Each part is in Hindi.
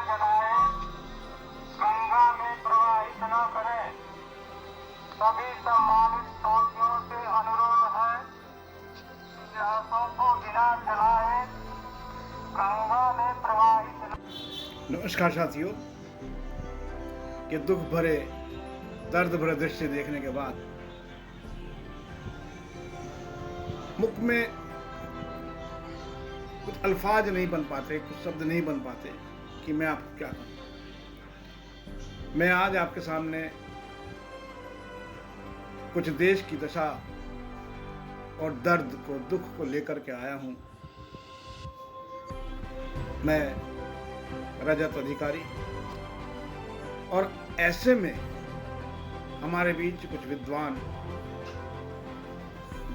जलाए, गंगा में प्रवाहित न करें। सभी सम्मानित साथियों से अनुरोध है कि आंसू को बिना जलाए गंगा में प्रवाहित। नमस्कार साथियों, कि दुख भरे दर्द भरे दृश्य देखने के बाद मुख में कुछ अल्फाज नहीं बन पाते, कुछ शब्द नहीं बन पाते कि मैं आपको क्या कहूं। मैं आज आपके सामने कुछ देश की दशा और दर्द को, दुख को लेकर के आया हूं। मैं रजत अधिकारी, और ऐसे में हमारे बीच कुछ विद्वान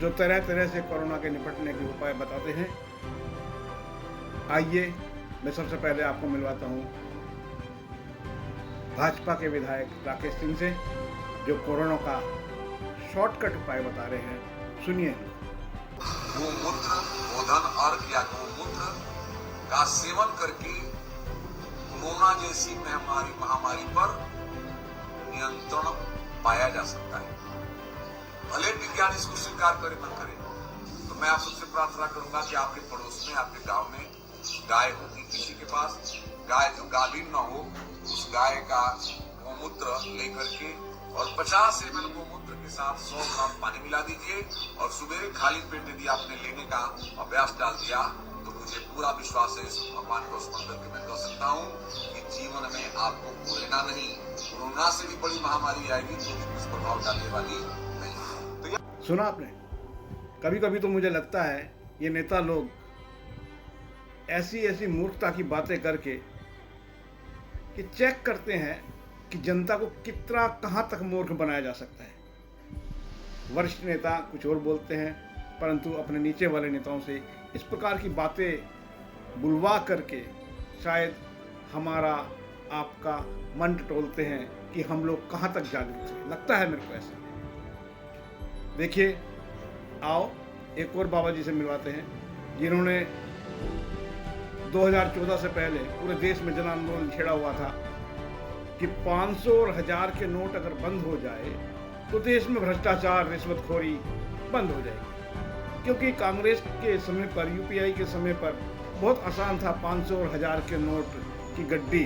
जो तरह तरह से कोरोना के निपटने के उपाय बताते हैं। आइए मैं सबसे पहले आपको मिलवाता हूं भाजपा के विधायक राकेश सिंह से, जो कोरोना का शॉर्टकट उपाय बता रहे हैं। सुनिए। गोमूत्र, गोधन अर्घ या गोमूत्र का सेवन करके कोरोना जैसी महामारी पर नियंत्रण पाया जा सकता है। भले विज्ञान इसको स्वीकार करे न करे, तो मैं आप सबसे प्रार्थना करूंगा कि आपके पड़ोस में, आपके गांव में गाय होगी, किसी के पास गाय जो गाभिन न हो, उस गाय का गोमूत्र लेकर के और 50 ml गोमूत्र के साथ 100 ग्राम पानी मिला दीजिए और सुबह खाली पेट यदि आपने लेने का अभ्यास डाल दिया तो मुझे पूरा विश्वास है, इस भगवान को स्मरण करके मैं कह सकता हूँ कि जीवन में आपको कोरोना नहीं, कोरोना से भी बड़ी महामारी आएगी जो दुष्प्रभाव डालने वाली नहीं। तो सुना आपने? कभी कभी तो मुझे लगता है ये नेता लोग ऐसी ऐसी मूर्खता की बातें करके कि चेक करते हैं कि जनता को कितना कहां तक मूर्ख बनाया जा सकता है। वरिष्ठ नेता कुछ और बोलते हैं, परंतु अपने नीचे वाले नेताओं से इस प्रकार की बातें बुलवा करके शायद हमारा आपका मन टटोलते हैं कि हम लोग कहां तक जागरूक हैं। लगता है मेरे को ऐसा। देखिए, आओ एक और बाबा जी से मिलवाते हैं, जिन्होंने 2014 से पहले पूरे देश में जन आंदोलन छेड़ा हुआ था कि 500 और 1000 के नोट अगर बंद हो जाए तो देश में भ्रष्टाचार, रिश्वतखोरी बंद हो जाएगी। क्योंकि कांग्रेस के समय पर, यूपीआई के समय पर बहुत आसान था 500 और 1000 के नोट की गड्डी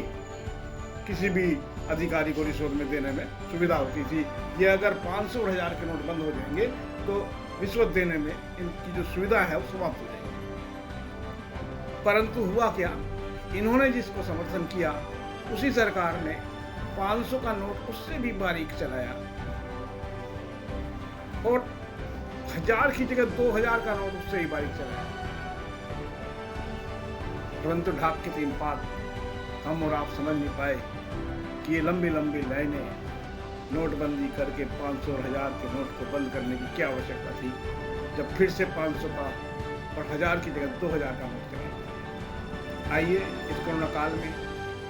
किसी भी अधिकारी को रिश्वत में देने में सुविधा होती थी। ये अगर 500 और 1000 के नोट बंद हो जाएंगे तो रिश्वत देने में इनकी जो सुविधा है वो समाप्त हो जाएगी। परंतु हुआ क्या, इन्होंने जिसको समर्थन किया उसी सरकार ने 500 का नोट उससे भी बारीक चलाया और 1000 की जगह 2000 का नोट उससे ही बारीक चलाया। परंतु ढाक के 3 पात हम और आप समझ नहीं पाए कि ये लंबी लंबी लाइनें नोटबंदी करके 500 और 1000 के नोट को बंद करने की क्या आवश्यकता थी, जब फिर से 500 का और 1000 की जगह 2000 का नोट चलाया। आइए इस कोरोना काल में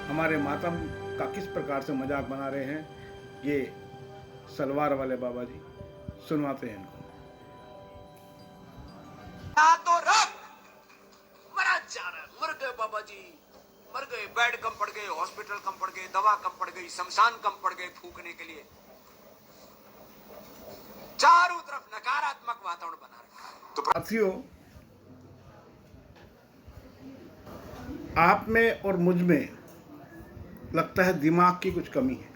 हमारे मातम का किस प्रकार से मजाक बना रहे हैं ये सलवार वाले बाबा जी, सुनवाते हैं इनको। तो रख मरा जा रहा, मर गए बाबा जी, मर गए। बेड कम पड़ गए, हॉस्पिटल कम पड़ गए, दवा कम पड़ गई, शमशान कम पड़ गए फूकने के लिए। चारों तरफ नकारात्मक वातावरण बना रखा है। तो साथियों, आप में और मुझ में लगता है दिमाग की कुछ कमी है,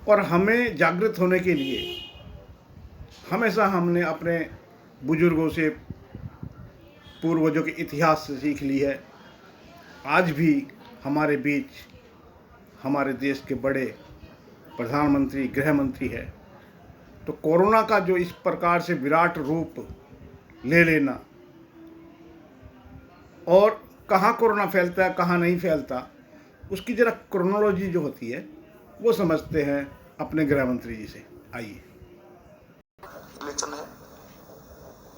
और हमें जागृत होने के लिए हमेशा हमने अपने बुजुर्गों से, पूर्वजों के इतिहास से सीख ली है। आज भी हमारे बीच हमारे देश के बड़े प्रधानमंत्री, गृह मंत्री है, तो कोरोना का जो इस प्रकार से विराट रूप ले लेना और कहाँ कोरोना फैलता है कहाँ नहीं फैलता, उसकी जरा क्रोनोलॉजी जो होती है वो समझते हैं अपने गृह मंत्री जी से। आइए। इलेक्शन है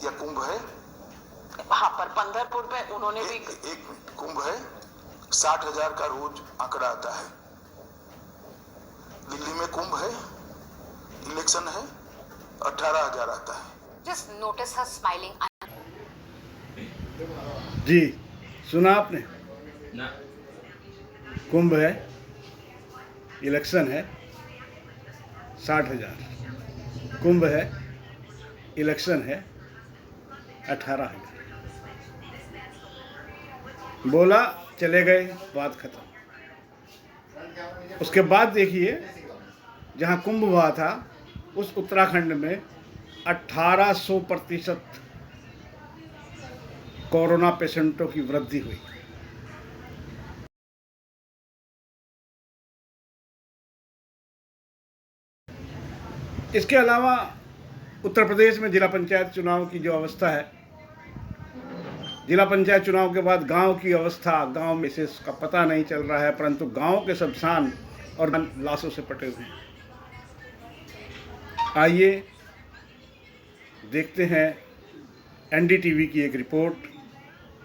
या कुंभ है? हाँ, पर पंढरपुर में उन्होंने भी एक कुंभ है, 60,000 का रोज आंकड़ा आता है। दिल्ली में कुंभ है, इलेक्शन है, 18,000 आता है। just notice her smiling. जी सुना आपने? ना कुंभ है, इलेक्शन है, 60,000। कुंभ है, इलेक्शन है, 18,000। बोला, चले गए, बात खत्म। उसके बाद देखिए, जहां कुंभ हुआ था उस उत्तराखंड में 1800% कोरोना पेशेंटों की वृद्धि हुई। इसके अलावा उत्तर प्रदेश में जिला पंचायत चुनाव की जो अवस्था है, जिला पंचायत चुनाव के बाद गांव की अवस्था, गांव में से इसका पता नहीं चल रहा है, परंतु गांव के शमशान और लाशों से पटे हुए हैं। आइए देखते हैं एनडीटीवी की एक रिपोर्ट,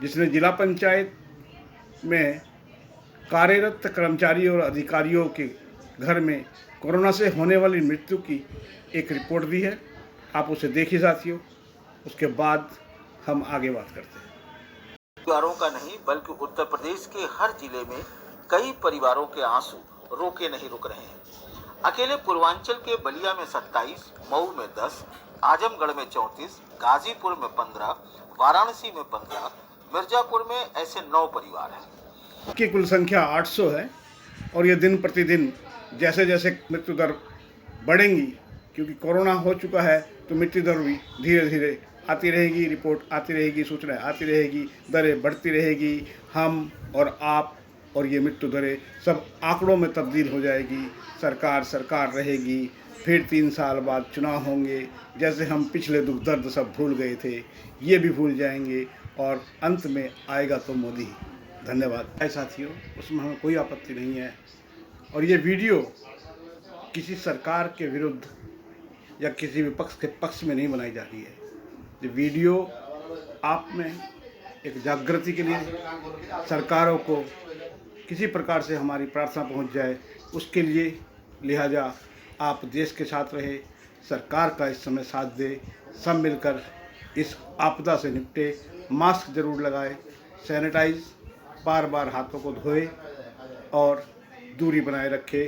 जिसने जिला पंचायत में कार्यरत कर्मचारियों और अधिकारियों के घर में कोरोना से होने वाली मृत्यु की एक रिपोर्ट दी है। आप उसे देखिए साथियों, उसके बाद हम आगे बात करते हैं। परिवारों का नहीं बल्कि उत्तर प्रदेश के हर जिले में कई परिवारों के आंसू रोके नहीं रुक रहे हैं। अकेले पूर्वांचल के बलिया में 27, मऊ में 10, आजमगढ़ में 34, गाजीपुर में 15, वाराणसी में 15, मिर्जापुर में ऐसे 9 परिवार हैं। की कुल संख्या 800 है और ये दिन प्रतिदिन जैसे जैसे मृत्यु दर बढ़ेंगी, क्योंकि कोरोना हो चुका है तो मृत्यु दर भी धीरे धीरे आती रहेगी, रिपोर्ट आती रहेगी, सूचनाएं आती रहेगी, दरें बढ़ती रहेगी। हम और आप और ये मृत्यु दरें सब आंकड़ों में तब्दील हो जाएगी। सरकार रहेगी, फिर 3 साल बाद चुनाव होंगे। जैसे हम पिछले दुख दर्द सब भूल गए थे, ये भी भूल जाएंगे और अंत में आएगा तो मोदी। धन्यवाद साथियों, उसमें हमें कोई आपत्ति नहीं है। और ये वीडियो किसी सरकार के विरुद्ध या किसी विपक्ष के पक्ष में नहीं बनाई जा रही है। ये वीडियो आप में एक जागृति के लिए, सरकारों को किसी प्रकार से हमारी प्रार्थना पहुंच जाए उसके लिए, लिहाजा आप देश के साथ रहे, सरकार का इस समय साथ दे, सब मिलकर इस आपदा से निपटे। मास्क जरूर लगाए, सैनिटाइज, बार बार हाथों को धोए और दूरी बनाए रखे।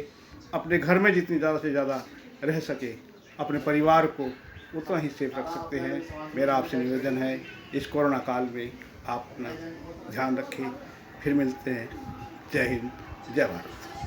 अपने घर में जितनी ज़्यादा से ज़्यादा रह सके, अपने परिवार को उतना ही सेफ रख सकते हैं। मेरा आपसे निवेदन है, इस कोरोना काल में आप अपना ध्यान रखें। फिर मिलते हैं। जय हिंद, जय भारत।